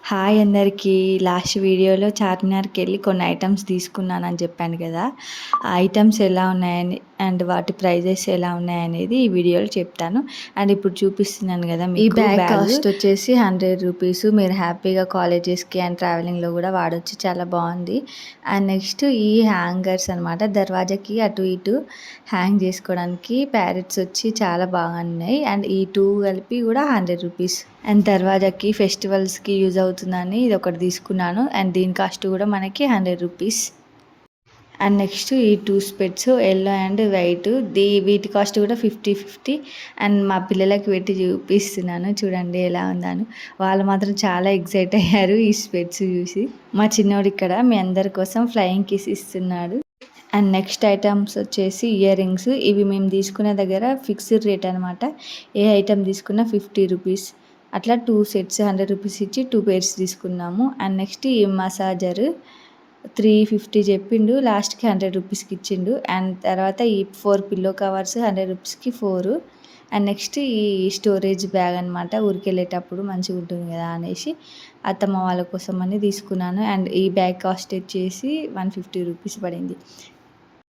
Hi అందరికీ. Last వీడియోలో చార్మినార్‌కెళ్ళి కొన్ని ఐటెమ్స్ తీసుకున్నానని చెప్పాను కదా! ఆ ఐటెమ్స్ ఎలా ఉన్నాయని అండ్ వాటి ప్రైజెస్ ఎలా ఉన్నాయనేది ఈ వీడియోలో చెప్తాను. అండ్ ఇప్పుడు చూపిస్తున్నాను కదా మీకు. ఈ బ్యాగ్ కాస్ట్ వచ్చేసి ₹100. మీరు హ్యాపీగా కాలేజెస్‌కి అండ్ ట్రావెలింగ్‌లో కూడా వాడొచ్చు. చాలా బాగుంది. అండ్ నెక్స్ట్ ఈ హ్యాంగర్స్ అనమాట. దర్వాజాకి అటు ఇటు హ్యాంగ్ చేసుకోవడానికి ప్యారెట్స్ వచ్చి చాలా బాగున్నాయి. అండ్ ఈ 2 కలిపి కూడా ₹100. అండ్ దర్వాజాకి ఫెస్టివల్స్‌కి యూజ్ అవుతుందని ఇది ఒకటి తీసుకున్నాను. అండ్ దీని కాస్ట్ కూడా మనకి ₹100. అండ్ నెక్స్ట్ ఈ 2 స్పెట్స్ యెల్లో అండ్ వైట్ వీటి కాస్ట్ కూడా 50. అండ్ మా పిల్లలకి పెట్టి చూపిస్తున్నాను, చూడండి ఎలా ఉందని. వాళ్ళు మాత్రం చాలా ఎక్సైట్ అయ్యారు ఈ స్పెట్స్ చూసి. మా చిన్నోడు ఇక్కడ మీ అందరి కోసం ఫ్లయింగ్ కిస్ ఇస్తున్నాడు. అండ్ నెక్స్ట్ ఐటమ్స్ వచ్చేసి ఇయర్ రింగ్స్. ఇవి మేము తీసుకునే దగ్గర ఫిక్స్డ్ రేట్ అనమాట. ఏ ఐటమ్ తీసుకున్నా ₹50. అట్లా 2 సెట్స్ ₹100 ఇచ్చి 2 పేర్స్ తీసుకున్నాము. అండ్ నెక్స్ట్ ఈ మసాజర్ 350 చెప్పిండు, లాస్ట్కి ₹100కి ఇచ్చిండు. అండ్ తర్వాత ఈ 4 పిల్లో కవర్స్ ₹100కి 4. అండ్ నెక్స్ట్ ఈ స్టోరేజ్ బ్యాగ్ అనమాట. ఊరికెళ్ళేటప్పుడు మంచిగా ఉంటుంది కదా అనేసి అత్తమ్మ వాళ్ళ కోసం అని తీసుకున్నాను. అండ్ ఈ బ్యాగ్ కాస్ట్ వచ్చేసి ₹150 పడింది.